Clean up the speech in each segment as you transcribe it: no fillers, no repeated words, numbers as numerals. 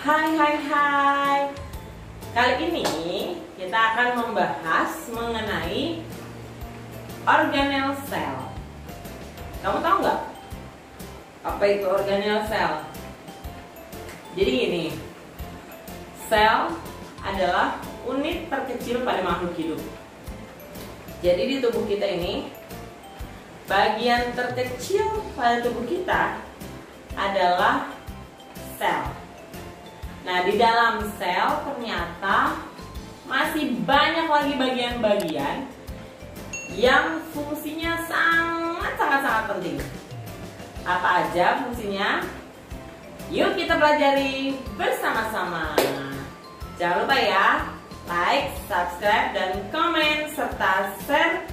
Hai. Kali ini kita akan membahas mengenai organel sel. Kamu tahu nggak apa itu organel sel? Jadi gini, sel adalah unit terkecil pada makhluk hidup. Jadi di tubuh kita ini, bagian terkecil pada tubuh kita adalah sel. Nah, di dalam sel ternyata masih banyak lagi bagian-bagian yang fungsinya sangat penting. Apa aja fungsinya? Yuk kita pelajari bersama-sama. Jangan lupa ya, like, subscribe, dan komen serta share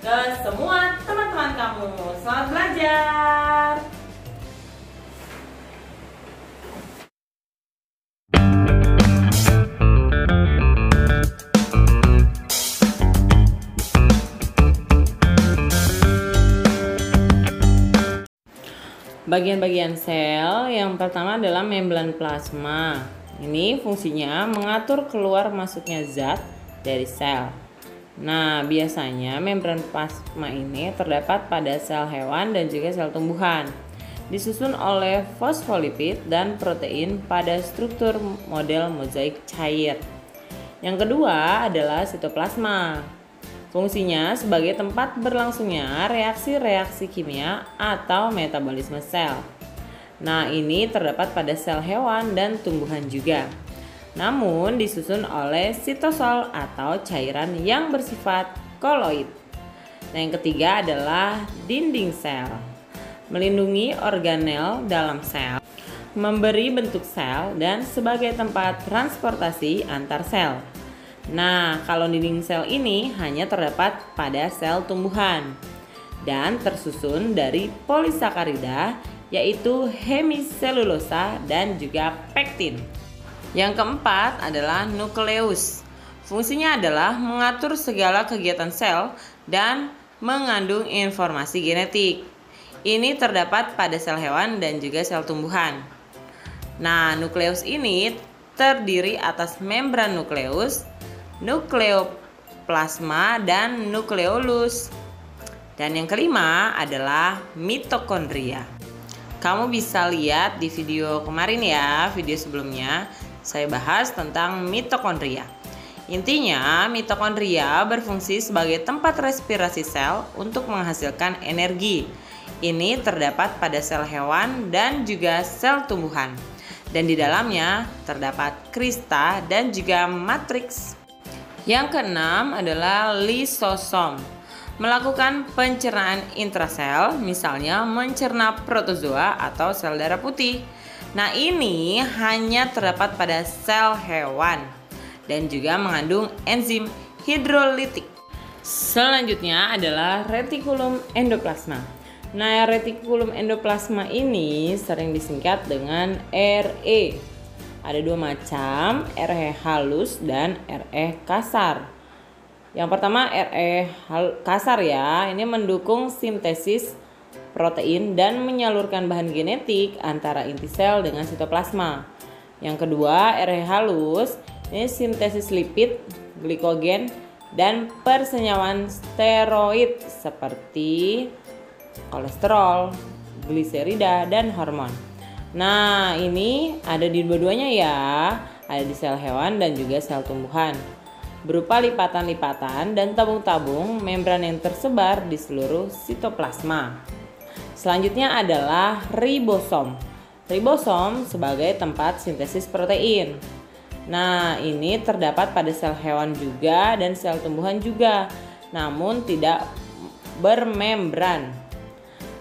ke semua teman-teman kamu. Selamat belajar. Bagian-bagian sel yang pertama adalah membran plasma. Ini fungsinya mengatur keluar masuknya zat dari sel. Nah, biasanya membran plasma ini terdapat pada sel hewan dan juga sel tumbuhan. Disusun oleh fosfolipid dan protein pada struktur model mozaik cair. Yang kedua adalah sitoplasma. Fungsinya sebagai tempat berlangsungnya reaksi-reaksi kimia atau metabolisme sel. Nah, ini terdapat pada sel hewan dan tumbuhan juga. Namun disusun oleh sitosol atau cairan yang bersifat koloid. Nah, yang ketiga adalah dinding sel. Melindungi organel dalam sel, memberi bentuk sel, dan sebagai tempat transportasi antar sel. Nah, kalau dinding sel ini hanya terdapat pada sel tumbuhan dan tersusun dari polisakarida, yaitu hemiselulosa dan juga pektin. Yang keempat adalah nukleus. Fungsinya adalah mengatur segala kegiatan sel dan mengandung informasi genetik. Ini terdapat pada sel hewan dan juga sel tumbuhan. Nah, nukleus ini terdiri atas membran nukleus, nukleoplasma, dan nukleolus. Dan yang kelima adalah mitokondria. Kamu bisa lihat di video kemarin ya, video sebelumnya saya bahas tentang mitokondria. Intinya, mitokondria berfungsi sebagai tempat respirasi sel untuk menghasilkan energi. Ini terdapat pada sel hewan dan juga sel tumbuhan. Dan di dalamnya terdapat krista dan juga matriks. Yang keenam adalah lisosom. Melakukan pencernaan intrasel, misalnya mencerna protozoa atau sel darah putih. Nah, ini hanya terdapat pada sel hewan dan juga mengandung enzim hidrolitik. Selanjutnya adalah retikulum endoplasma. Nah, retikulum endoplasma ini sering disingkat dengan RE. Ada dua macam, RE halus dan RE kasar. Yang pertama RE kasar ya, ini mendukung sintesis protein dan menyalurkan bahan genetik antara inti sel dengan sitoplasma. Yang kedua RE halus, ini sintesis lipid, glikogen, dan persenyawaan steroid seperti kolesterol, gliserida, dan hormon. Nah, ini ada di dua-duanya ya, ada di sel hewan dan juga sel tumbuhan. Berupa lipatan-lipatan dan tabung-tabung membran yang tersebar di seluruh sitoplasma. Selanjutnya adalah ribosom. Ribosom sebagai tempat sintesis protein. Nah, ini terdapat pada sel hewan juga dan sel tumbuhan juga, namun tidak bermembran.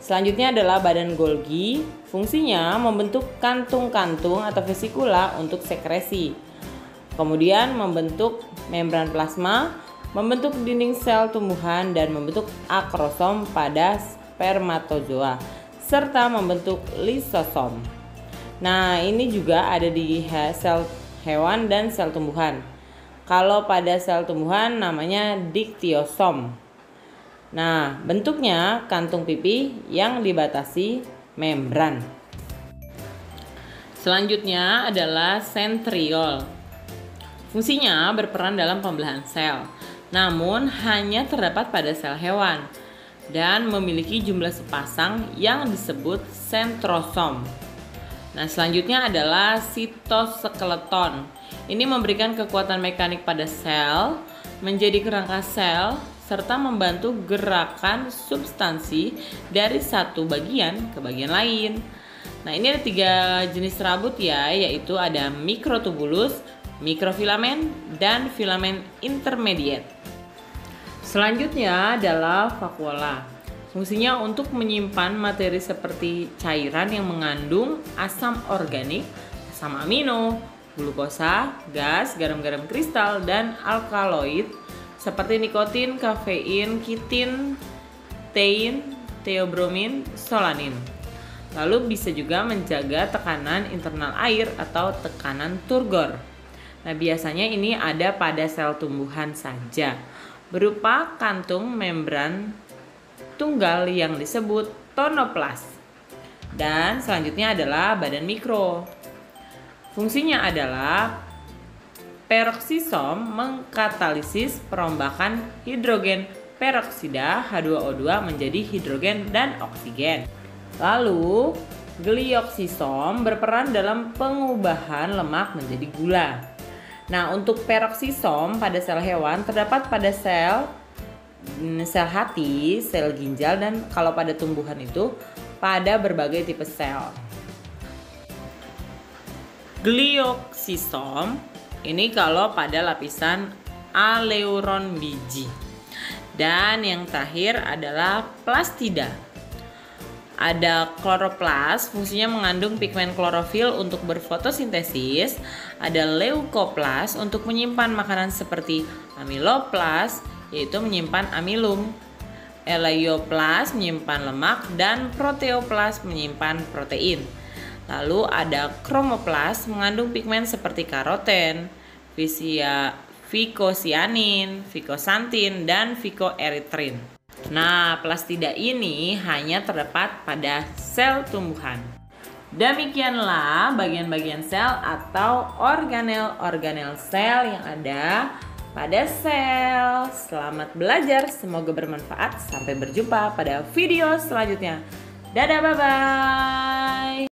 Selanjutnya adalah badan Golgi. Fungsinya membentuk kantung-kantung atau vesikula untuk sekresi. Kemudian membentuk membran plasma, membentuk dinding sel tumbuhan, dan membentuk akrosom pada spermatozoa, serta membentuk lisosom. Nah, ini juga ada di sel hewan dan sel tumbuhan. Kalau pada sel tumbuhan namanya diktiosom. Nah, bentuknya kantung pipi yang dibatasi membran. Selanjutnya adalah sentriol. Fungsinya berperan dalam pembelahan sel, namun hanya terdapat pada sel hewan dan memiliki jumlah sepasang yang disebut sentrosom. Nah, selanjutnya adalah sitoskeleton. Ini memberikan kekuatan mekanik pada sel, menjadi kerangka sel, serta membantu gerakan substansi dari satu bagian ke bagian lain. Nah, ini ada 3 jenis serabut ya, yaitu ada mikrotubulus, mikrofilamen, dan filamen intermediate. Selanjutnya adalah vakuola. Fungsinya untuk menyimpan materi seperti cairan yang mengandung asam organik, asam amino, glukosa, gas, garam-garam kristal, dan alkaloid seperti nikotin, kafein, kitin, tein, teobromin, solanin. Lalu bisa juga menjaga tekanan internal air atau tekanan turgor. Nah, biasanya ini ada pada sel tumbuhan saja, berupa kantung membran tunggal yang disebut tonoplas. Dan selanjutnya adalah badan mikro. Fungsinya adalah peroksisom mengkatalisis perombakan hidrogen peroksida H2O2 menjadi hidrogen dan oksigen. Lalu, glioksisom berperan dalam pengubahan lemak menjadi gula. Nah, untuk peroksisom pada sel hewan terdapat pada sel hati, sel ginjal, dan kalau pada tumbuhan itu pada berbagai tipe sel. Glioksisom ini kalau pada lapisan aleuron biji. Dan yang terakhir adalah plastida. Ada kloroplas, fungsinya mengandung pigmen klorofil untuk berfotosintesis. Ada leukoplas untuk menyimpan makanan seperti amiloplas, yaitu menyimpan amilum. Elaioplas menyimpan lemak, dan proteoplas menyimpan protein. Lalu ada kromoplas mengandung pigmen seperti karoten, fikosianin, fikosantin, dan fikoeritrin. Nah, plastida ini hanya terdapat pada sel tumbuhan. Demikianlah bagian-bagian sel atau organel-organel sel yang ada pada sel. Selamat belajar, semoga bermanfaat. Sampai berjumpa pada video selanjutnya. Dadah, bye-bye.